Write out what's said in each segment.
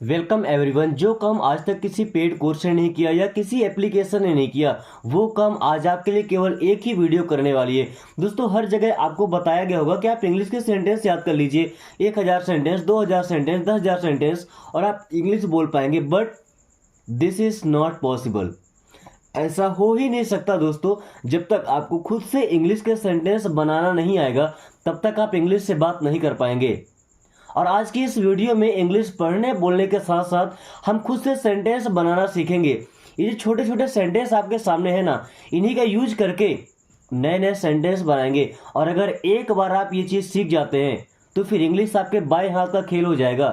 Welcome everyone. जो काम आज तक किसी पेड कोर्स ने नहीं किया या किसी एप्लीकेशन ने नहीं किया, वो काम आज आपके लिए केवल एक ही वीडियो करने वाली है। दोस्तों, हर जगह आपको बताया गया होगा कि आप इंग्लिश के सेंटेंस याद कर लीजिए, 1000 सेंटेंस, 2000 सेंटेंस, 10,000 सेंटेंस, और आप इंग्लिश बोल पाएंगे। But this is not possible. ऐसा हो ही नहीं सकता दोस्तों। जब तक आपको खुद से इंग्लिश के सेंटेंस बनाना नहीं आएगा, तब तक आप इंग्लिश से बात नहीं कर पाएंगे। और आज की इस वीडियो में इंग्लिश पढ़ने बोलने के साथ साथ हम खुद से सेंटेंस बनाना सीखेंगे। ये जो छोटे छोटे सेंटेंस आपके सामने है ना, इन्हीं का यूज करके नए नए सेंटेंस बनाएंगे। और अगर एक बार आप ये चीज़ सीख जाते हैं तो फिर इंग्लिश आपके बाएं हाथ का खेल हो जाएगा।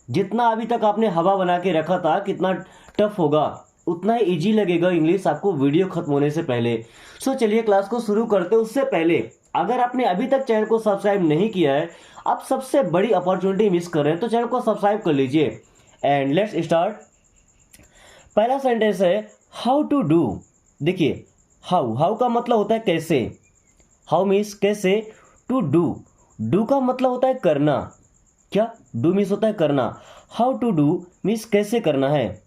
जितना अभी तक आपने हवा बना के रखा था, कितना टफ होगा, उतना ही इजी लगेगा इंग्लिश आपको वीडियो खत्म होने से पहले। सो चलिए क्लास को शुरू करते हैं। उससे पहले अगर आपने अभी तक चैनल को सब्सक्राइब नहीं किया है, आप सबसे बड़ी अपॉर्चुनिटी मिस कर रहे हैं, तो चैनल को सब्सक्राइब कर लीजिए। And let's start. पहला सेंटेंस है हाउ टू डू। देखिए, हाउ हाउ का मतलब होता है कैसे। हाउ मीन्स कैसे। टू डू, डू का मतलब होता है करना। क्या? डू मीन्स होता है करना। हाउ टू डू मीन्स कैसे करना है।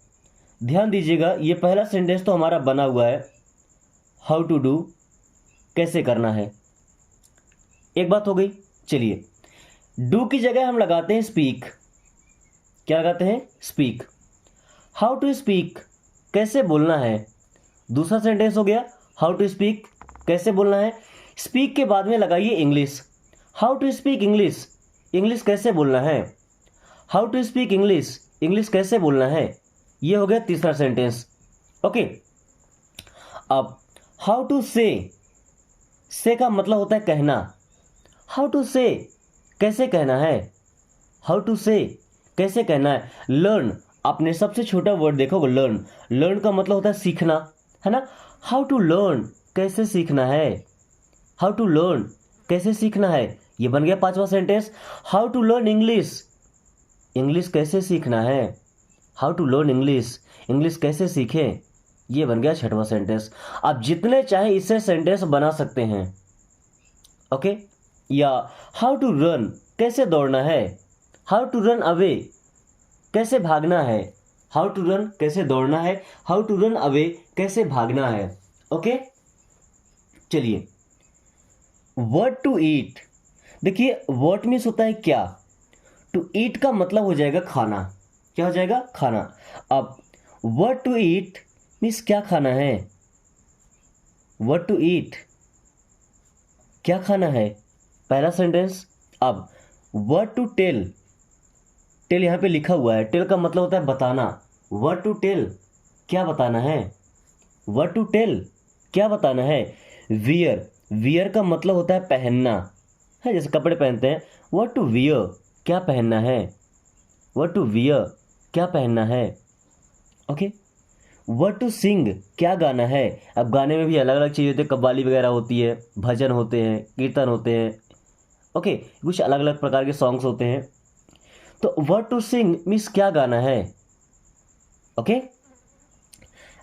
ध्यान दीजिएगा, ये पहला सेंटेंस तो हमारा बना हुआ है, हाउ टू डू, कैसे करना है। एक बात हो गई। चलिए, डू की जगह हम लगाते हैं स्पीक। क्या लगाते हैं? स्पीक। हाउ टू स्पीक, कैसे बोलना है। दूसरा सेंटेंस हो गया हाउ टू स्पीक, कैसे बोलना है। स्पीक के बाद में लगाइए English. How to speak English, English कैसे बोलना है। How to speak English, English कैसे बोलना है। ये हो गया तीसरा सेंटेंस। ओके, अब हाउ टू से का मतलब होता है कहना। हाउ टू से, कैसे कहना है। हाउ टू से, कैसे कहना है। लर्न, आपने सबसे छोटा वर्ड देखा होगा, लर्न। लर्न का मतलब होता है सीखना, है ना। हाउ टू लर्न, कैसे सीखना है। हाउ टू लर्न, कैसे सीखना है। ये बन गया पांचवा sentence. How to learn English, English कैसे सीखना है। How to learn English, English कैसे सीखें। ये बन गया छठवां सेंटेंस। आप जितने चाहे इससे सेंटेंस बना सकते हैं। ओके, या हाउ टू रन, कैसे दौड़ना है। हाउ टू रन अवे, कैसे भागना है। हाउ टू रन, कैसे दौड़ना है। हाउ टू रन अवे, कैसे भागना है। ओके, चलिए, वर्ड टू ईट। देखिए, वर्ड मीन्स होता है क्या। टू ईट का मतलब हो जाएगा खाना। क्या हो जाएगा? खाना। अब वर्ड टू ईट मीन्स क्या खाना है। वर्ड टू ईट, क्या खाना है, पहला सेंटेंस। अब वर्ड टू टेल, टेल यहाँ पे लिखा हुआ है, टेल का मतलब होता है बताना। वर्ड टू टेल, क्या बताना है। वर्ड टू टेल, क्या बताना है। वियर, वियर का मतलब होता है पहनना, है, जैसे कपड़े पहनते हैं। वर्ड टू वियर, क्या पहनना है। वर्ड टू वियर, क्या पहनना है। ओके, वर्ड टू सिंग, क्या गाना है। अब गाने में भी अलग अलग चीज़ होती है, कव्वाली वगैरह होती है, भजन होते हैं, कीर्तन होते हैं। ओके, कुछ अलग अलग प्रकार के सॉन्ग्स होते हैं। तो वर्ड टू सिंग मीन्स क्या गाना है। ओके,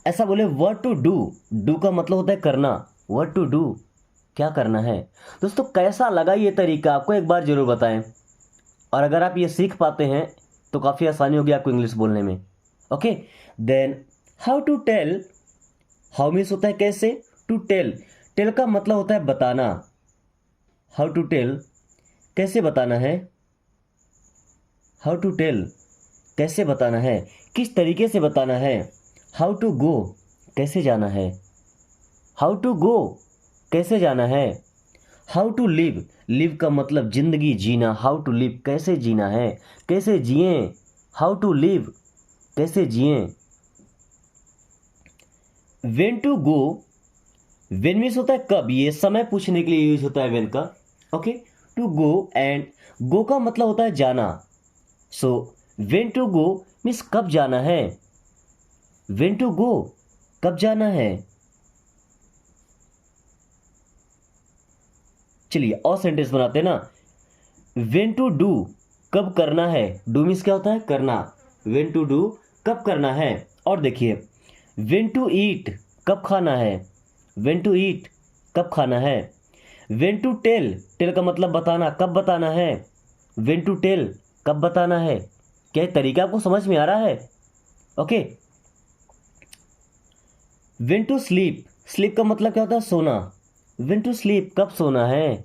ऐसा बोले वर्ड टू डू, डू का मतलब होता है करना। वर्ड टू डू, क्या करना है। दोस्तों, कैसा लगा ये तरीका, आपको एक बार जरूर बताएं। और अगर आप ये सीख पाते हैं तो काफ़ी आसानी होगी आपको इंग्लिश बोलने में। Okay, then how to tell, how means होता है कैसे। टू टेल, टेल का मतलब होता है बताना। हाउ टू टेल, कैसे बताना है। हाउ टू टेल, कैसे बताना है, किस तरीके से बताना है। हाउ टू गो, कैसे जाना है। हाउ टू गो, कैसे जाना है। हाउ टू लिव, लिव का मतलब जिंदगी जीना। हाउ टू लिव, कैसे जीना है, कैसे जिए। हाउ टू लिव, कैसे जिए। When to go, when means होता है कब, ये समय पूछने के लिए यूज होता है वेन का। Okay, to go, and go का मतलब होता है जाना। So when to go means कब जाना है। वेन टू गो, कब जाना है। चलिए और सेंटेंस बनाते हैं ना। वेन टू डू, कब करना है। डू मीन्स क्या होता है? करना। वेन टू डू, कब करना है। और देखिए, वेन टू ईट, कब खाना है। वेन टू ईट, कब खाना है। वेन टू टेल, टेल का मतलब बताना, कब बताना है। वेन टू टेल, कब बताना है। क्या ये तरीका आपको समझ में आ रहा है? Okay. When to sleep, sleep का मतलब क्या होता है? सोना। व्हेन टू स्लीप, कब सोना है?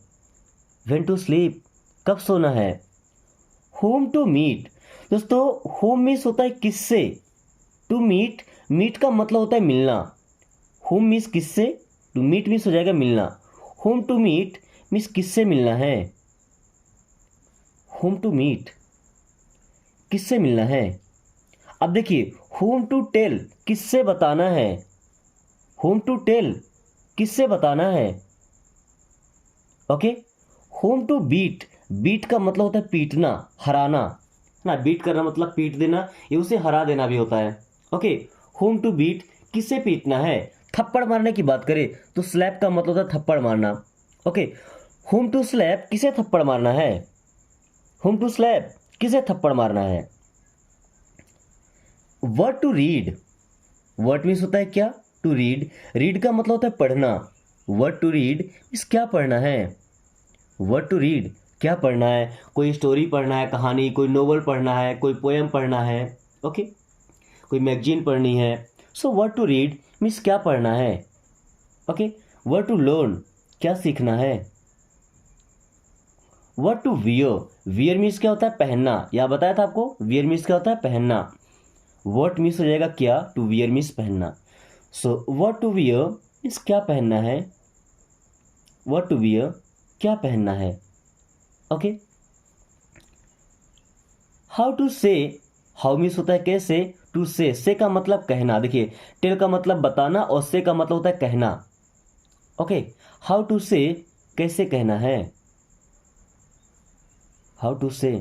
व्हेन टू स्लीप, कब सोना है? होम टू मीट, दोस्तों होम मीन्स होता है किससे? टू मीट, मीट का मतलब होता है मिलना। होम मीन्स किससे, टू मीट मीन्स हो जाएगा मिलना। होम टू मीट मीन्स किससे मिलना है? होम टू मीट, किससे मिलना है? अब देखिए, होम टू टेल, किससे बताना है? होम टू टेल, किससे बताना है? Okay. Whom to beat, beat का मतलब होता है पीटना, हराना ना। बीट करना मतलब पीट देना, ये उसे हरा देना भी होता है। ओके। होम टू बीट, किससे पीटना है? थप्पड़ मारने की बात करें तो स्लैप का मतलब होता है थप्पड़ मारना। ओके। होम टू स्लैप, किसे थप्पड़ मारना है? होम टू स्लैप, किसे थप्पड़ मारना है? What to read, what means होता है क्या? टू रीड, रीड का मतलब होता है पढ़ना। वर्ड टू रीड मीन्स क्या पढ़ना है? वर्ड टू रीड, क्या पढ़ना है? कोई स्टोरी पढ़ना है, कहानी, कोई नोवेल पढ़ना है, कोई पोएम पढ़ना है। ओके। कोई मैगजीन पढ़नी है। So what to read means क्या पढ़ना है? ओके। वर्ड टू लर्न, क्या सीखना है? What to wear, wear means क्या होता है? पहनना। या बताया था आपको, वियर मीन्स क्या होता है? पहनना। वर्ड मीन्स हो जाएगा क्या? टू वियर मीन्स पहनना। So what to wear means क्या पहनना है? वर्ड टू वियर, क्या पहनना है? Okay. How to say, how means होता है कैसे, टू से का मतलब कहना। देखिए, टेल का मतलब बताना और से का मतलब होता है कहना। ओके। हाउ टू से, कैसे कहना है? हाउ टू से,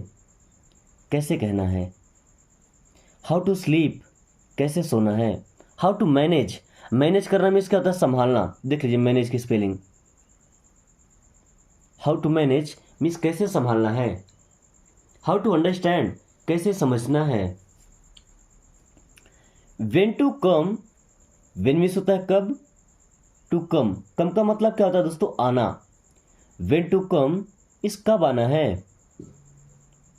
कैसे कहना है? हाउ टू स्लीप, कैसे सोना है? हाउ टू मैनेज, मैनेज करना मीन्स क्या होता है? संभालना। देख लीजिए मैनेज की spelling. How to manage means कैसे संभालना है। हाउ टू अंडरस्टैंड, कैसे समझना है। When to come, when means होता है कब, टू कम, कम का मतलब क्या होता है दोस्तों? आना। वेन टू कम इस कब आना है?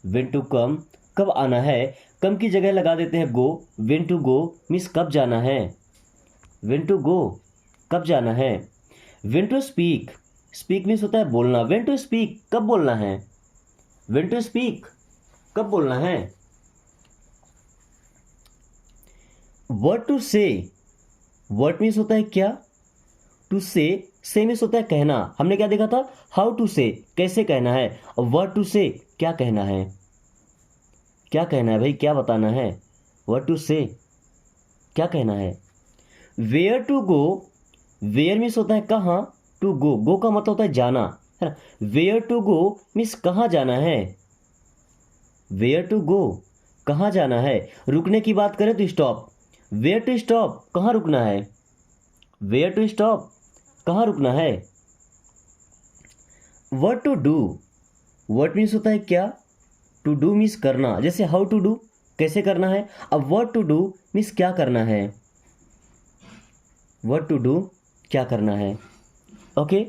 वेन टू कम, कब आना है? कम की जगह लगा देते हैं go. When to go means कब जाना है? वेन टू गो, कब जाना है? When to speak, speak means होता है बोलना। वेन टू स्पीक, कब बोलना है? वेन टू स्पीक, कब बोलना है? वर्ड टू से, वर्ड मीन्स होता है क्या? टू से मीन्स होता है कहना। हमने क्या देखा था? हाउ टू से, कैसे कहना है। और वर्ड टू से, क्या कहना है? क्या कहना है भाई, क्या बताना है? वर्ड टू से, क्या कहना है? Where to go, where means होता है कहाँ, टू गो, गो का मतलब होता है जाना, है ना। वेयर टू गो मीन्स कहाँ जाना है? वेयर टू गो, कहाँ जाना है? रुकने की बात करें तो स्टॉप। वेयर टू स्टॉप, कहाँ रुकना है? वेयर टू स्टॉप, कहाँ रुकना है? What to do, what means होता है क्या? टू डू मीन्स करना। जैसे हाउ टू डू, कैसे करना है। अब वर्ड टू डू मीन्स क्या करना है? वर्ड टू डू, क्या करना है? Okay.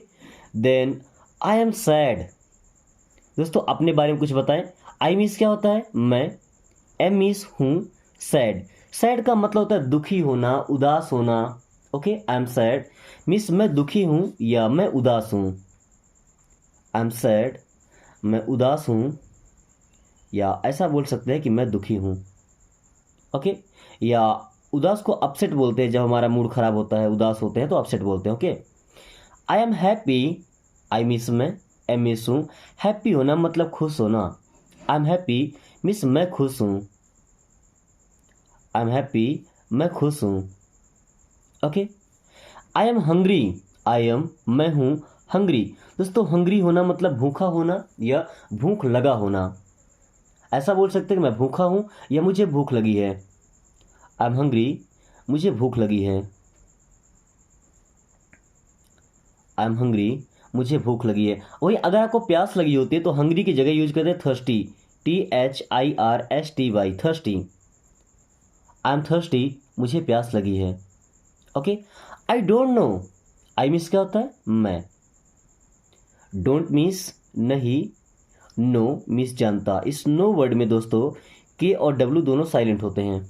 Then I am sad, दोस्तों अपने बारे में कुछ बताएं। आई मीन्स क्या होता है? मैं। एम मीन्स हूँ। सैड, सैड का मतलब होता है दुखी होना, उदास होना। Okay. I am sad means मैं दुखी हूँ या मैं उदास हूँ। आई एम सैड, मैं उदास हूँ, या ऐसा बोल सकते हैं कि मैं दुखी हूँ। ओके। या उदास को अपसेट बोलते हैं, जब हमारा मूड खराब होता है, उदास होते हैं तो अपसेट बोलते हैं। Okay. I am happy, I means मैं, एम मीन्स हूँ, हैप्पी होना मतलब खुश होना। आई एम हैप्पी मीन्स मैं खुश हूँ। आई एम हैप्पी, मैं खुश हूँ। Okay. I am hungry, I am, मैं हूँ, हंग्री, दोस्तों हंग्री होना मतलब भूखा होना या भूख लगा होना। ऐसा बोल सकते हैं कि मैं भूखा हूँ या मुझे भूख लगी है। आई एम हंग्री, मुझे भूख लगी है। आई एम हंग्री, मुझे भूख लगी है। वही अगर आपको प्यास लगी होती है तो हंग्री की जगह यूज करते हैं thirsty, THIRSTY, thirsty. I am thirsty, मुझे प्यास लगी है। Okay. I don't know, I means क्या होता है? मैं। डोंट मीन्स नहीं, नो मीन्स जानता। इस नो वर्ड में दोस्तों के और डब्ल्यू दोनों साइलेंट होते हैं।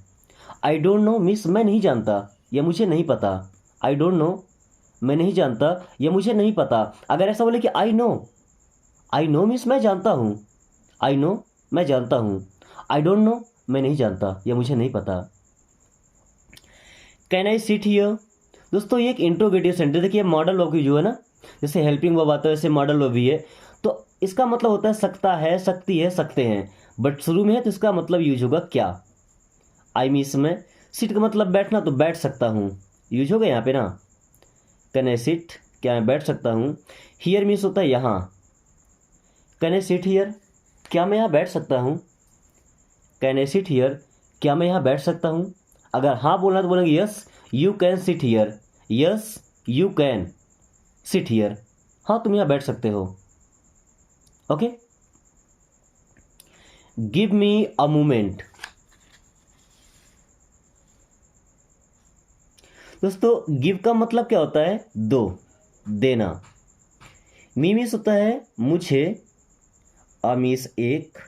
आई डोंट नो मीन्स मैं नहीं जानता या मुझे नहीं पता। आई डोंट नो मैं नहीं जानता या मुझे नहीं पता। अगर ऐसा बोले कि आई नो मीन्स मैं जानता हूँ। आई नो मैं जानता हूँ। आई डोंट नो मैं नहीं जानता या मुझे नहीं पता। Can I sit here? दोस्तों ये एक इंट्रोगेटिव सेंटेंस, देखिए मॉडल वर्ब जो है ना, जैसे हेल्पिंग वर्ब आता है वैसे मॉडल वर्ब भी है। तो इसका मतलब होता है सकता है, सकती है, सकते हैं, बट शुरू में है तो इसका मतलब यूज होगा क्या। आई मीन्स में सिट का मतलब बैठना, तो बैठ सकता हूँ यूज होगा यहाँ पे ना। कैन आई सिट, क्या मैं बैठ सकता हूँ। हियर मीन्स होता है यहाँ। कैन आई सिट हियर, क्या मैं यहाँ बैठ सकता हूँ। कैन आई सिट हियर, क्या मैं यहाँ बैठ सकता हूँ। अगर हाँ बोलना तो बोलेंगे yes you can sit here. Yes you can sit here, हाँ तुम यहाँ बैठ सकते हो। Okay. Give me a moment. दोस्तों गिव का मतलब क्या होता है, दो, देना। मी मीन्स होता है मुझे, अ मीन्स एक,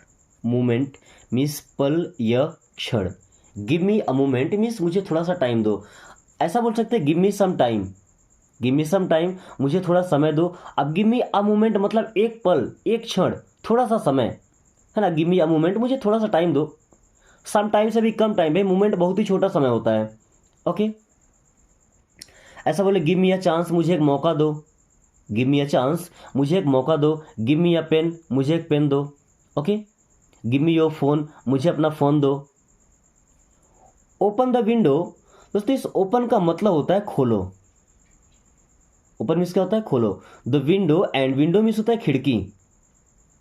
मोमेंट मीन्स पल या क्षण। Give me a moment means मुझे थोड़ा सा टाइम दो। ऐसा बोल सकते हैं give me some time. Give me some time, मुझे थोड़ा समय दो। अब गिव मी अ मोमेंट मतलब एक पल, एक क्षण, थोड़ा सा समय है ना। गिव मी अ मोमेंट, मुझे थोड़ा सा टाइम दो। सम टाइम से भी कम टाइम है, मोमेंट बहुत ही छोटा समय होता है। ओके। ऐसा बोले गिव मी अ चांस, मुझे एक मौका दो। गिव मी अ चांस, मुझे एक मौका दो। गिव मी अ पेन, मुझे एक पेन दो। Okay. Give me your phone, मुझे अपना फोन दो। ओपन द विंडो, दोस्तों इस ओपन का मतलब होता है खोलो। ओपन मीन्स क्या होता है, खोलो। The window, and window means होता है खिड़की।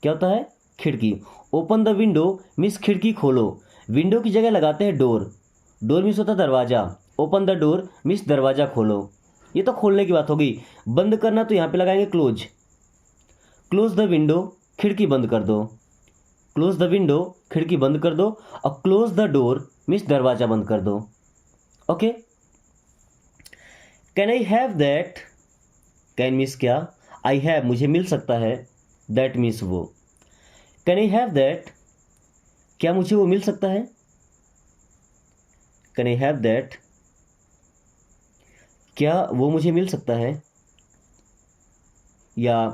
क्या होता है, खिड़की। ओपन द विंडो मीन्स खिड़की खोलो। विंडो की जगह लगाते हैं डोर। डोर मीन्स होता है दरवाजा। ओपन द डोर मीन्स दरवाजा खोलो। ये तो खोलने की बात होगी। बंद करना तो यहाँ पे लगाएंगे क्लोज। क्लोज द विंडो, खिड़की बंद कर दो। क्लोज द विंडो, खिड़की बंद कर दो। और क्लोज द डोर मीन्स दरवाजा बंद कर दो। Okay. Can I have that, can means क्या, आई हैव मुझे मिल सकता है, दैट मीन्स वो। कैन आई हैव दैट, क्या मुझे वो मिल सकता है। कैन आई हैव दैट, क्या वो मुझे मिल सकता है। या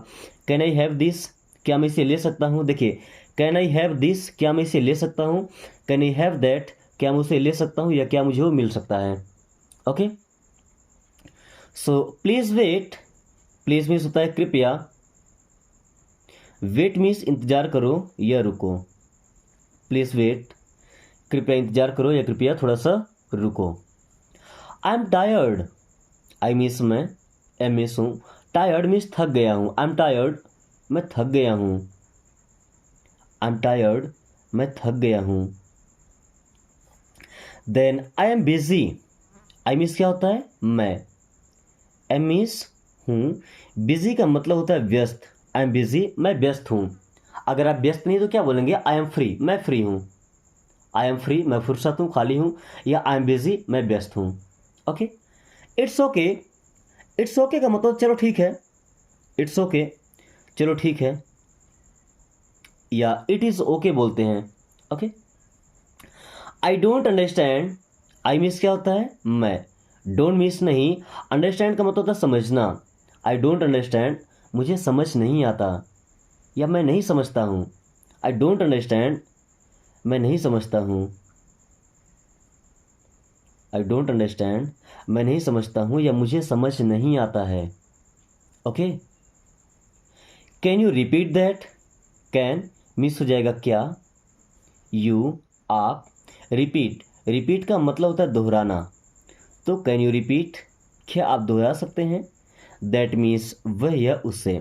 कैन आई हैव दिस, क्या मैं इसे ले सकता हूँ। देखिए कैन आई हैव दिस, क्या मैं इसे ले सकता हूँ। कैन आई हैव दैट, क्या मैं उसे ले सकता हूँ या क्या मुझे वो मिल सकता है। Okay. So please wait, please means होता है कृपया। वेट मीन्स इंतजार करो या रुको। प्लीज वेट, कृपया इंतजार करो या कृपया थोड़ा सा रुको। I am tired, I means मैं, एम मीन्स हूँ। टायर्ड मीन्स थक गया हूँ। आई एम टायर्ड, मैं थक गया हूँ। आई एम टायर्ड, मैं थक गया हूँ। Then I am busy, I means क्या होता है, मैं। एम मीन्स हूँ। बिजी का मतलब होता है व्यस्त। आई एम बिजी, मैं व्यस्त हूँ। अगर आप व्यस्त नहीं तो क्या बोलेंगे, आई एम फ्री, मैं फ्री हूँ। आई एम फ्री, मैं फुर्सत हूँ, खाली हूँ। या आई एम बिजी, मैं व्यस्त हूँ। Okay. It's okay, it's okay का मतलब चलो ठीक है। इट्स ओके, चलो ठीक है। या इट इज़ ओके बोलते हैं। Okay. I don't understand, I means क्या होता है, मैं। डोंट मीन्स नहीं, अंडरस्टैंड का मतलब होता है समझना। आई डोंट अंडरस्टैंड, मुझे समझ नहीं आता या मैं नहीं समझता हूँ। आई डोंट अंडरस्टैंड, मैं नहीं समझता हूँ। आई डोंट अंडरस्टैंड, मैं नहीं समझता हूँ या मुझे समझ नहीं आता है। Okay. Can you repeat that, can miss हो जाएगा क्या, यू आप, रिपीट, रिपीट का मतलब होता है दोहराना। तो कैन यू रिपीट, क्या आप दोहरा सकते हैं। दैट मीन्स वह या उससे।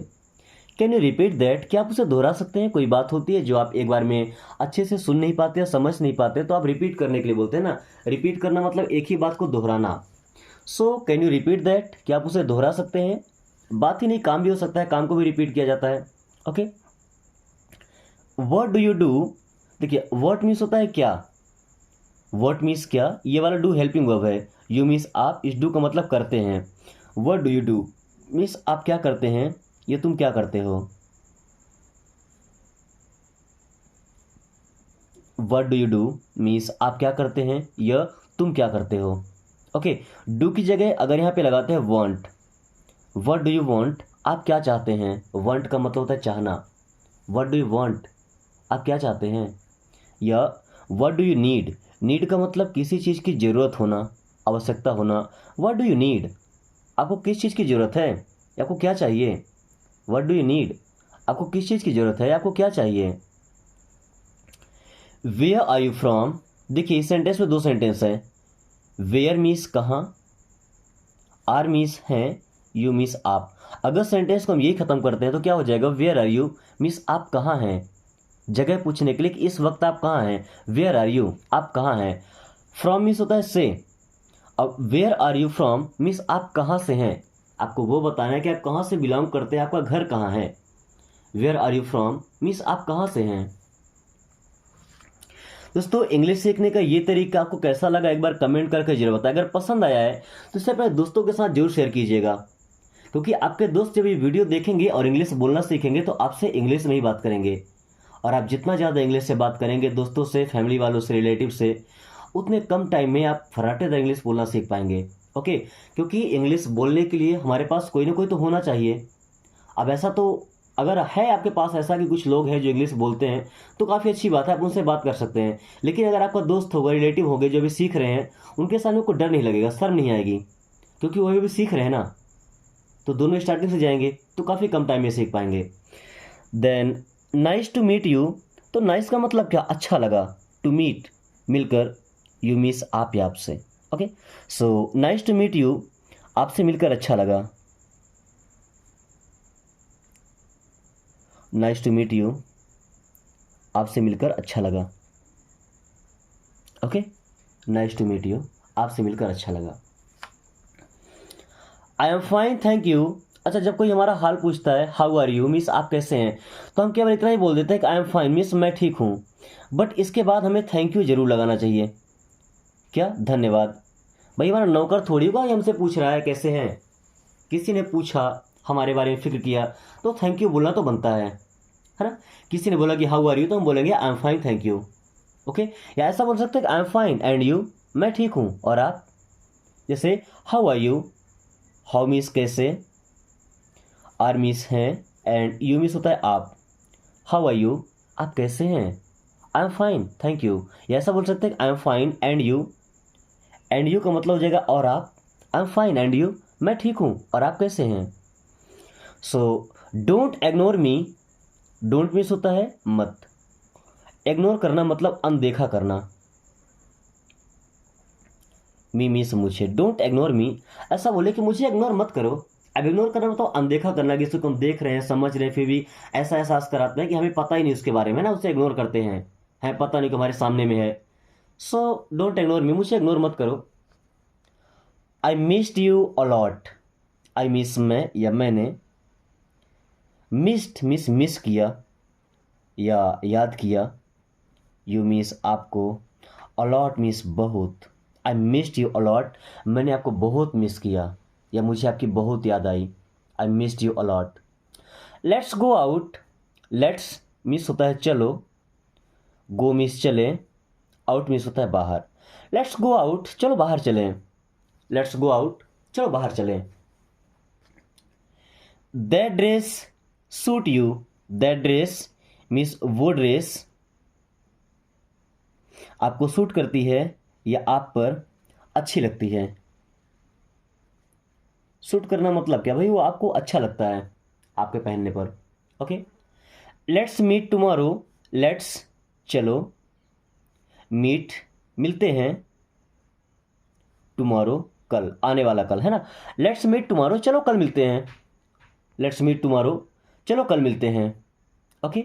कैन यू रिपीट दैट, क्या आप उसे दोहरा सकते हैं। कोई बात होती है जो आप एक बार में अच्छे से सुन नहीं पाते या समझ नहीं पाते तो आप रिपीट करने के लिए बोलते हैं ना। रिपीट करना मतलब एक ही बात को दोहराना। So can you repeat that, क्या आप उसे दोहरा सकते हैं। बात ही नहीं, काम भी हो सकता है, काम को भी रिपीट किया जाता है। Okay. What do you do, देखिए व्हाट मीन्स होता है क्या। व्हाट मीन्स क्या, ये वाला डू हेल्पिंग वर्ब है। यू मीन्स आप, इस डू का मतलब करते हैं। What do you do means आप क्या करते हैं, ये तुम क्या करते हो। What do you do means आप क्या करते हैं या तुम क्या करते हो। ओके, डू की जगह अगर यहाँ पे लगाते हैं want, what do you want आप क्या चाहते हैं, वांट का मतलब होता है चाहना, व्हाट डू यू वांट आप क्या चाहते हैं। या what do you need, need का मतलब किसी चीज़ की ज़रूरत होना, आवश्यकता होना। व्हाट डू यू नीड आपको किस चीज़ की ज़रूरत है, आपको क्या चाहिए। व्हाट डू यू नीड आपको किस चीज़ की ज़रूरत है, आपको क्या चाहिए। वेयर आर यू फ्रॉम, देखिए इस सेंटेंस में दो सेंटेंस है। वेयर मीन्स कहाँ, आर मीन्स हैं, यू मीन्स आप। अगर सेंटेंस को हम यही खत्म करते हैं तो क्या हो जाएगा, वेयर आर यू मीन्स आप कहाँ हैं, जगह पूछने के लिए कि इस वक्त आप कहाँ हैं। वेयर आर यू आप कहाँ हैं। फ्रॉम मीन्स होता है से। अब where are you from means आप कहाँ से हैं, आपको वो बताना है कि आप कहाँ से बिलोंग करते हैं, आपका घर कहाँ है। Where are you from means आप कहाँ से हैं। दोस्तों इंग्लिश सीखने का ये तरीका आपको कैसा लगा एक बार कमेंट करके जरूर बताएं। अगर पसंद आया है तो इसे अपने दोस्तों के साथ जरूर शेयर कीजिएगा, क्योंकि आपके दोस्त जब ये वीडियो देखेंगे और इंग्लिश बोलना सीखेंगे तो आपसे इंग्लिश में ही बात करेंगे। और आप जितना ज़्यादा इंग्लिश से बात करेंगे दोस्तों से, फैमिली वालों से, रिलेटिव से, उतने कम टाइम में आप फर्राटेदार इंग्लिश बोलना सीख पाएंगे। ओके, क्योंकि इंग्लिश बोलने के लिए हमारे पास कोई ना कोई तो होना चाहिए। अब ऐसा तो अगर है आपके पास ऐसा कि कुछ लोग हैं जो इंग्लिश बोलते हैं तो काफ़ी अच्छी बात है, आप उनसे बात कर सकते हैं। लेकिन अगर आपका दोस्त होगा, रिलेटिव होंगे जो भी सीख रहे हैं, उनके सामने को डर नहीं लगेगा, शर्म नहीं आएगी, क्योंकि वो भी सीख रहे हैं ना। तो दोनों स्टार्टिंग से जाएंगे तो काफ़ी कम टाइम में सीख पाएंगे। Then nice to meet you, तो नाइस का मतलब क्या, अच्छा लगा। टू मीट मिलकर, यू मीन्स आप या आपसे। Okay, so nice to meet you आपसे मिलकर अच्छा लगा। नाइस टू मीट यू आपसे मिलकर अच्छा लगा। Okay, nice to meet you आपसे मिलकर अच्छा लगा। I am fine thank you, अच्छा जब कोई हमारा हाल पूछता है हाउ आर यू मीन्स आप कैसे हैं, तो हम केवल इतना ही बोल देते हैं कि आई एम फाइन मीन्स मैं ठीक हूँ। बट इसके बाद हमें थैंक यू जरूर लगाना चाहिए। क्या, धन्यवाद। भाई हमारा नौकर थोड़ी होगा ये हमसे पूछ रहा है कैसे हैं, किसी ने पूछा, हमारे बारे में फिक्र किया, तो थैंक यू बोलना तो बनता है ना। किसी ने बोला कि हाउ आर यू तो हम बोलेंगे I am fine thank you. Okay, या ऐसा बोल सकते हैं कि I am fine and you, मैं ठीक हूँ और आप। जैसे how are you, how means कैसे, आर मीन्स हैं, एंड यू मीन्स होता है आप। हाउ आर यू आप कैसे हैं, I am fine thank you. या ऐसा बोल सकते हैं I am fine and you, and you का मतलब हो जाएगा और आप। आई एम फाइन एंड यू मैं ठीक हूँ और आप कैसे हैं। So don't ignore me, don't means होता है मत, इग्नोर करना मतलब अनदेखा करना। मी मीन्स मुझे, डोंट इग्नोर मी, ऐसा बोले कि मुझे इग्नोर मत करो। अब इग्नोर करना मतलब अनदेखा करना, किसी को हम देख रहे हैं, समझ रहे हैं, फिर भी ऐसा एहसास कराते हैं कि हमें पता ही नहीं उसके बारे में ना, उसे इग्नोर करते हैं, है पता नहीं कि हमारे सामने में है। सो डोंट इग्नोर मी, मुझे इग्नोर मत करो। आई missed you allot, I miss मैं या मैंने, मिस्ड मिस मिस किया या याद किया, यू मीन्स आपको, अलॉट मीन्स बहुत। आई मिस्ड यू अलॉट, मैंने आपको बहुत मिस किया या मुझे आपकी बहुत याद आई। I missed you a lot. Let's go out, let's means होता है चलो, गो मीन्स चले, आउट मीन्स होता है बाहर। लेट्स गो आउट चलो बाहर चलें, लेट्स गो आउट चलो बाहर चलें। That dress suit you, that dress means वो ड्रेस आपको सूट करती है या आप पर अच्छी लगती है। सूट करना मतलब क्या भाई, वो आपको अच्छा लगता है आपके पहनने पर। Okay, let's meet tomorrow, let's चलो, मीट मिलते हैं, टुमारो कल, आने वाला कल है ना। लेट्स मीट टुमारो चलो कल मिलते हैं, लेट्स मीट टुमारो चलो कल मिलते हैं। Okay,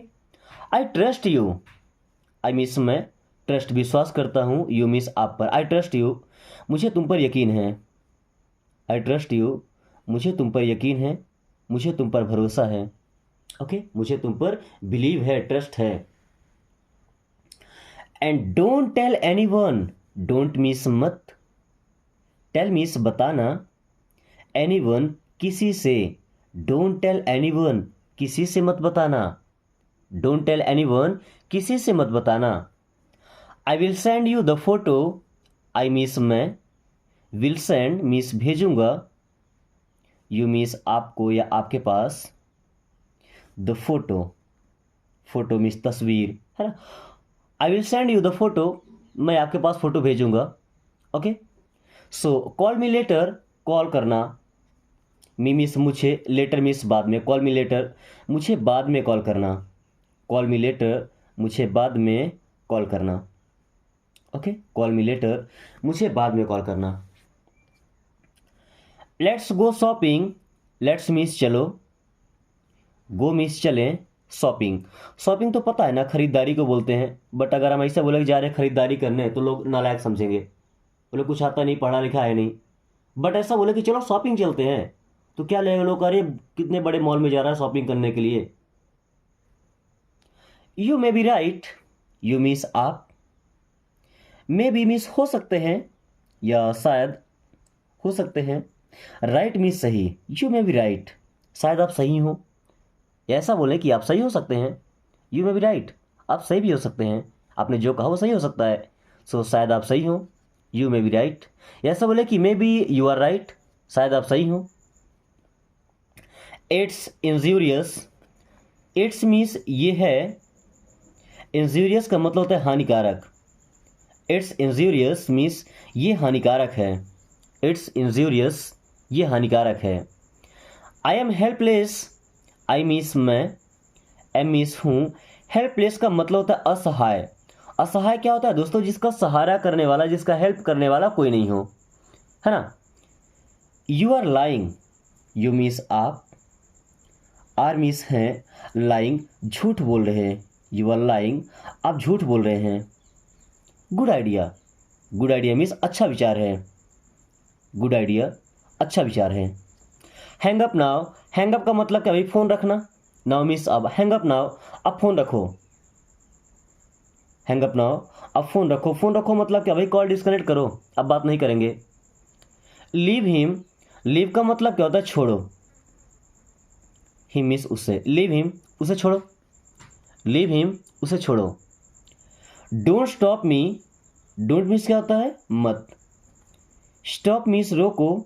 I trust you, I means मैं, ट्रस्ट विश्वास करता हूँ, यू मीन्स आप पर। आई ट्रस्ट यू मुझे तुम पर यकीन है, आई ट्रस्ट यू मुझे तुम पर यकीन है, मुझे तुम पर भरोसा है। ओके, मुझे तुम पर बिलीव है, ट्रस्ट है। And don't tell anyone, don't means मत, टेल मीन्स बताना, एनी वन किसी से, डोंट टेल एनी वन किसी से मत बताना, डोंट टेल एनी वन किसी से मत बताना। I will send you the photo, I miss मैं, विल सेंड मीस भेजूंगा, यू मीस आपको या आपके पास, द फोटो, फोटो मीस तस्वीर, है ना। आई will send you the photo, मैं आपके पास फोटो भेजूंगा। ओके, सो कॉल मी लेटर, कॉल करना, मी मीस मुझे, लेटर मीस बाद में, कॉल मी लेटर मुझे बाद में कॉल करना, कॉल मी लेटर मुझे बाद में कॉल करना। ओके, कॉल मी लेटर मुझे बाद में कॉल करना। लेट्स गो शॉपिंग, लेट्स मीस चलो, गो मीस चलें, शॉपिंग, शॉपिंग तो पता है ना खरीदारी को बोलते हैं, बट अगर हम ऐसा बोले कि जा रहे हैं खरीदारी करने तो लोग नालायक समझेंगे, बोले कुछ आता नहीं, पढ़ा लिखा है नहीं। बट ऐसा बोले कि चलो शॉपिंग चलते हैं तो क्या लगेगा लोग, अरे कितने बड़े मॉल में जा रहा है शॉपिंग करने के लिए। You may be right, you मीस आप, मे बी मीस हो सकते हैं या शायद हो सकते हैं, राइट मीस सही, यू मे बी राइट, शायद आप सही हो, या ऐसा बोले कि आप सही हो सकते हैं, यू मे बी राइट, आप सही भी हो सकते हैं, आपने जो कहा वो सही हो सकता है, सो शायद आप सही हो, यू मे बी राइट, या ऐसा बोले कि maybe you are right, शायद आप सही हो। इट्स इंजूरियस, इट्स मीन्स ये है, इंजूरियस का मतलब होता है हानिकारक, इट्स इंजूरियस मीन्स ये हानिकारक है, इट्स इंजूरियस ये हानिकारक है। I am helpless, I means मैं, एम मीन्स हूँ, हेल्पलेस का मतलब होता है असहाय। असहाय क्या होता है दोस्तों, जिसका सहारा करने वाला, जिसका हेल्प करने वाला कोई नहीं हो, है ना। You are lying, you means आप, आर मीन्स हैं, लाइंग झूठ बोल रहे हैं, यू आर लाइंग आप झूठ बोल रहे हैं। Good idea, good idea means अच्छा विचार है, गुड आइडिया अच्छा विचार है। Hang up now, hang up का मतलब क्या भाई, फोन रखना, नाउ मीन्स अब, हैंग अप नाउ अब फोन रखो, हैंग अप नाउ अब फोन रखो, फोन रखो मतलब क्या भाई, कॉल डिस्कनेक्ट करो, अब बात नहीं करेंगे। लीव हिम, लीव का मतलब क्या होता है छोड़ो, हिम मीन्स उसे, लीव हिम उसे छोड़ो, लीव हिम उसे छोड़ो। Don't stop me, don't means क्या होता है मत, स्टॉप मीन्स रोको,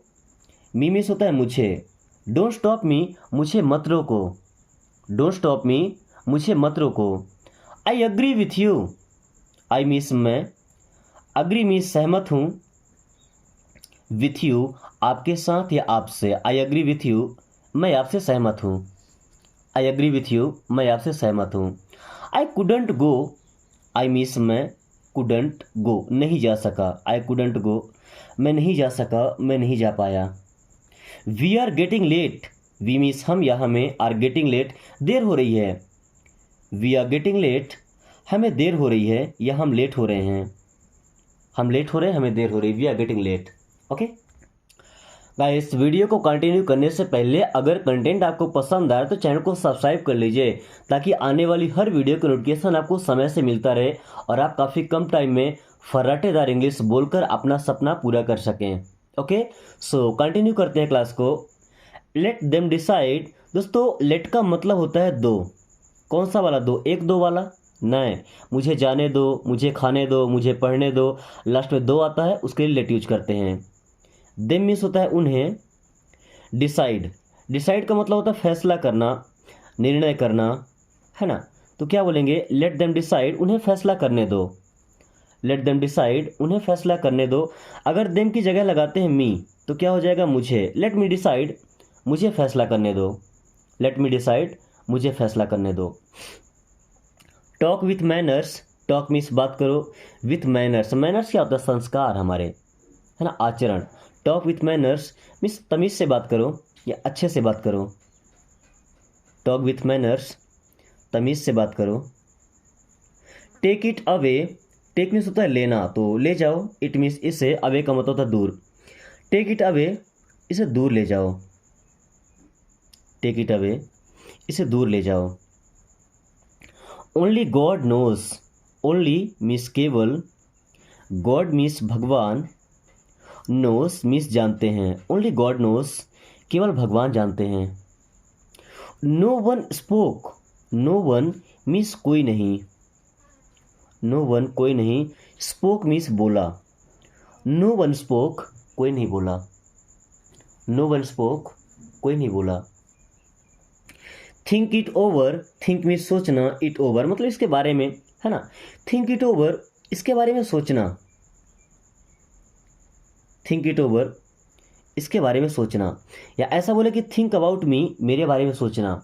मी मीन्स होता है मुझे, डोंट स्टॉप मी मुझे मत रोको, डोंट स्टॉप मी मुझे मत रोको। I agree with you, I means मैं, अग्री मीन्स सहमत हूँ, विथ यू आपके साथ या आपसे, आई अग्री विथ यू मैं आपसे सहमत हूँ, आई अग्री विथ यू मैं आपसे सहमत हूँ। I couldn't go, I means मैं, कुडंट गो नहीं जा सका, आई कुडंट गो मैं नहीं जा सका, मैं नहीं जा पाया। We are getting late, we means हम या हमें, आर गेटिंग लेट देर हो रही है, वी आर गेटिंग लेट हमें देर हो रही है या हम लेट हो रहे हैं, हम लेट हो रहे हैं हमें देर हो रही है, we are getting late. Okay guys, video को कंटिन्यू करने से पहले अगर कंटेंट आपको पसंद आए तो चैनल को सब्सक्राइब कर लीजिए, ताकि आने वाली हर वीडियो की नोटिफिकेशन आपको समय से मिलता रहे और आप काफ़ी कम टाइम में फर्राटेदार इंग्लिश बोलकर अपना सपना पूरा कर सकें। ओके, सो कंटिन्यू करते हैं क्लास को। लेट देम डिसाइड, दोस्तों लेट का मतलब होता है दो, कौन सा वाला दो, एक दो वाला नहीं, मुझे जाने दो, मुझे खाने दो, मुझे पढ़ने दो, लास्ट में दो आता है उसके लिए लेट यूज करते हैं। देम मीन्स होता है उन्हें, डिसाइड, डिसाइड का मतलब होता है फैसला करना, निर्णय करना, है ना। तो क्या बोलेंगे, लेट देम डिसाइड उन्हें फैसला करने दो, लेट देम डिसाइड उन्हें फैसला करने दो। अगर देम की जगह लगाते हैं मी तो क्या हो जाएगा मुझे, लेट मी डिसाइड मुझे फैसला करने दो, लेट मी डिसाइड मुझे फैसला करने दो। Talk with manners, talk means बात करो, विथ मैनर्स, मैनर्स क्या होता है संस्कार हमारे, है ना, आचरण। टॉक विथ मैनर्स मीन्स तमीज़ से बात करो या अच्छे से बात करो, टॉक विथ मैनर्स तमीज़ से बात करो। Take it away, take means होता है लेना, तो ले जाओ, इट मीन्स इसे, अवे का मतलब होता है दूर, टेक इट अवे इसे दूर ले जाओ, टेक इट अवे इसे दूर ले जाओ। Only God knows, only means केवल, गॉड मीन्स भगवान, नोस मीन्स जानते हैं, ओनली गॉड नोस केवल भगवान जानते हैं। No one spoke, no one means कोई नहीं, नो वन कोई नहीं स्पोक मीन्स बोला, नो वन स्पोक कोई नहीं बोला, नो वन स्पोक कोई नहीं बोला। Think it over, think means सोचना, इट ओवर मतलब इसके बारे में, है ना। थिंक इट ओवर इसके बारे में सोचना, थिंक इट ओवर इसके बारे में सोचना, या ऐसा बोले कि थिंक अबाउट मी मेरे बारे में सोचना,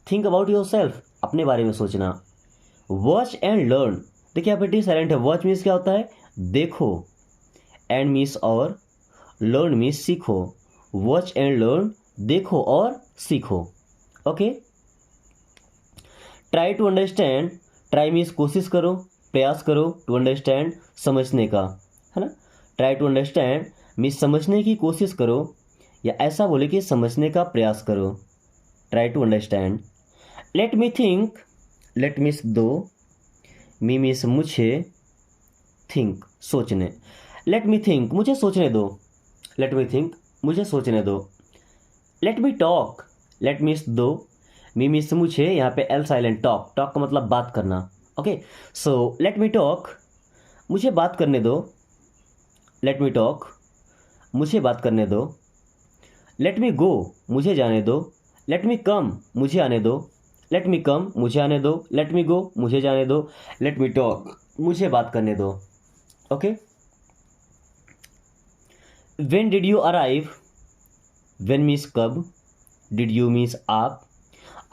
थिंक अबाउट योर सेल्फ अपने बारे में सोचना। वॉच एंड लर्न, देखिए यहाँ पे टी साइलेंट है। वॉच मीन्स क्या होता है, देखो, एंड मीन्स और, लर्न मीन्स सीखो। वॉच एंड लर्न, देखो और सीखो। Okay. Try to understand, try means कोशिश करो, प्रयास करो, टू अंडरस्टैंड समझने का, है ना। ट्राई टू अंडरस्टैंड मीन्स समझने की कोशिश करो, या ऐसा बोले कि समझने का प्रयास करो। Try to understand. Let me think, let means दो, मी मीन्स मुझे, थिंक सोचने। लेट मी थिंक मुझे सोचने दो, लेट मी थिंक मुझे सोचने दो। Let me talk, let means दो, मी मीन्स मुझे, यहाँ पे एल साइलेंट, टॉक, टॉक का मतलब बात करना। Okay, so let me talk मुझे बात करने दो, लेट मी टॉक मुझे बात करने दो। लेट मी गो मुझे जाने दो, लेट मी कम मुझे आने दो, लेट मी कम मुझे आने दो, लेट मी गो मुझे जाने दो, लेट मी टॉक मुझे बात करने दो। Okay. When did you arrive, when means कब, डिड यू मीन्स आप,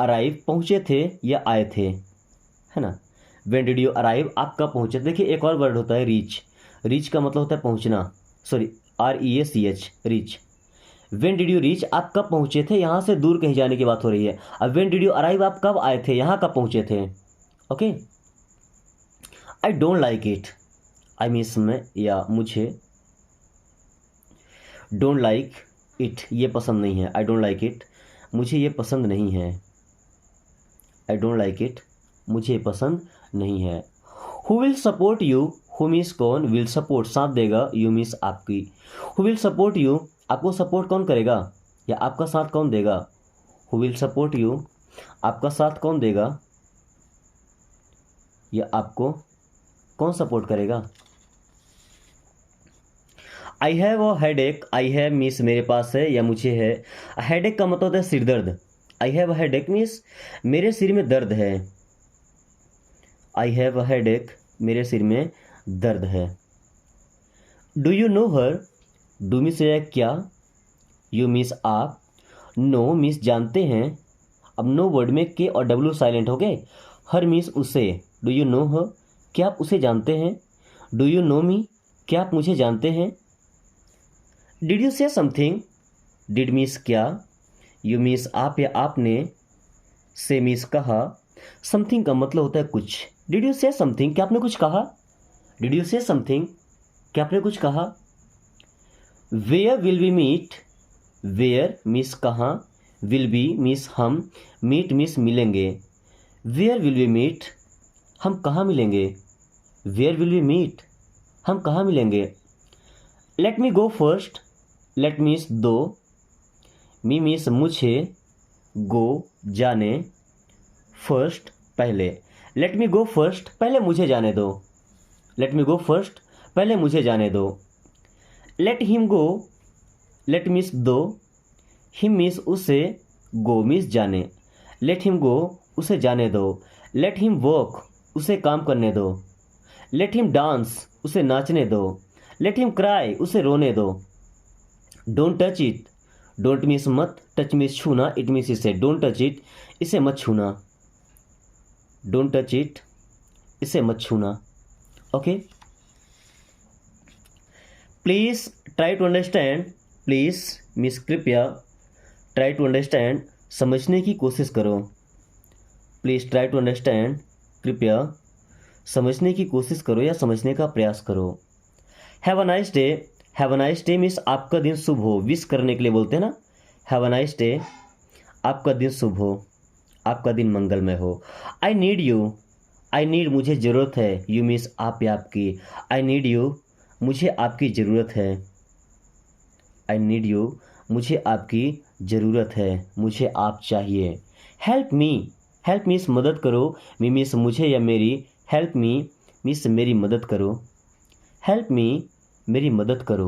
अराइव पहुंचे थे या आए थे, है ना। व्हेन डिड यू अराइव आप कब पहुंचे। देखिए एक और वर्ड होता है रीच, रीच का मतलब होता है पहुंचना, sorry REACH, reach. When did you reach आप कब पहुंचे थे, यहाँ से दूर कहीं जाने की बात हो रही है। अब व्हेन डिड यू अराइव आप कब आए थे, यहाँ कब पहुंचे थे। Okay. I don't like it, I means मैं या मुझे, डोंट लाइक इट ये पसंद नहीं है, आई डोंट लाइक इट मुझे ये पसंद नहीं है, आई डोंट लाइक इट मुझे ये पसंद नहीं है। Who will support you, who means कौन, विल सपोर्ट साथ देगा, यू मीन्स आपकी। हु विल सपोर्ट यू आपको सपोर्ट कौन करेगा, या आपका साथ कौन देगा। हु विल सपोर्ट यू आपका साथ कौन देगा, या आपको कौन सपोर्ट करेगा। I have a headache, I have means मेरे पास है या मुझे है। हेडेक का मतलब होता है सिर दर्द। I have a headache means मेरे सिर में दर्द है। आई हैव अ हेडेक मेरे सिर में दर्द है। Do you know her, do means क्या, यू मीन्स आप, नो मीन्स जानते हैं। अब नो वर्ड में के और डब्ल्यू साइलेंट हो गए। हर मीन्स उसे, डू यू नो हर क्या आप उसे जानते हैं। डू यू नो मी क्या आप मुझे जानते हैं। डिड यू से समथिंग, डिड मीन्स क्या, यू मीन्स आप या आपने, से मीन्स कहा। समथिंग का मतलब होता है कुछ। डिड यू से समथिंग क्या आपने कुछ कहा। डिड यू से समथिंग क्या आपने कुछ कहा। Where will we meet, where means कहाँ, विल बी मीन्स हम, मीट मीन्स मिलेंगे। वेयर विल वी मीट हम कहाँ मिलेंगे। वेयर विल वी मीट हम कहाँ मिलेंगे। लेट मी गो फर्स्ट, लेट मीन्स दो, मी मीन्स मुझे, गो जाने, फर्स्ट पहले। लेट मी गो फर्स्ट पहले मुझे जाने दो। लेट मी गो फर्स्ट पहले मुझे जाने दो। Let him go, let means दो, हिम मीन्स उसे, गो मीन्स जाने। लेट हिम गो उसे जाने दो। लेट हिम वॉक उसे काम करने दो। लेट हिम डांस उसे नाचने दो। लेट हिम क्राई उसे रोने दो। Don't touch it, don't means मत, टच मीन्स छूना, इट मीन्स इसे। डोंट टच इट इसे मत छूना। डोंट टच इट इसे मत छूना। Okay. Please try to understand, please means कृपया, ट्राई टू अंडरस्टैंड समझने की कोशिश करो। प्लीज ट्राई टू अंडरस्टैंड कृपया समझने की कोशिश करो या समझने का प्रयास करो। Have a nice day, have a nice day means आपका दिन शुभ हो, विश करने के लिए बोलते हैं ना। हैव अ नाइस डे आपका दिन शुभ हो, आपका दिन मंगलमय हो। I need you, I need मुझे ज़रूरत है, यू मीन्स आप या आपकी। आई नीड यू मुझे आपकी ज़रूरत है। आई नीड यू मुझे आपकी ज़रूरत है, मुझे आप चाहिए। हेल्प मी, हेल्प मीन्स मदद करो, मी मीन्स मुझे या मेरी, हेल्प मी मीन्स मेरी मदद करो। हेल्प मी, मेरी मदद करो।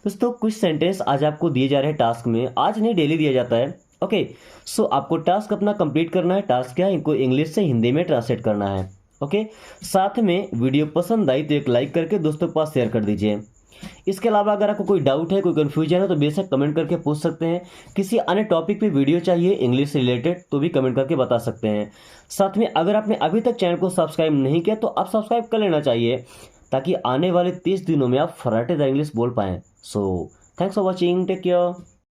दोस्तों कुछ सेंटेंस आज आपको दिए जा रहे हैं टास्क में, आज नहीं डेली दिया जाता है। ओके, सो आपको टास्क अपना कंप्लीट करना है। टास्क क्या है, इनको इंग्लिश से हिंदी में ट्रांसलेट करना है। ओके, साथ में वीडियो पसंद आई तो एक लाइक करके दोस्तों के पास शेयर कर दीजिए। इसके अलावा अगर आपको कोई डाउट है, कोई कन्फ्यूजन है तो बेशक कमेंट करके पूछ सकते हैं। किसी अन्य टॉपिक पे वीडियो चाहिए इंग्लिश से रिलेटेड तो भी कमेंट करके बता सकते हैं। साथ में अगर आपने अभी तक चैनल को सब्सक्राइब नहीं किया तो आप सब्सक्राइब कर लेना चाहिए, ताकि आने वाले 30 दिनों में आप फर्राटेदार इंग्लिश बोल पाएँ। So thanks for watching, take care.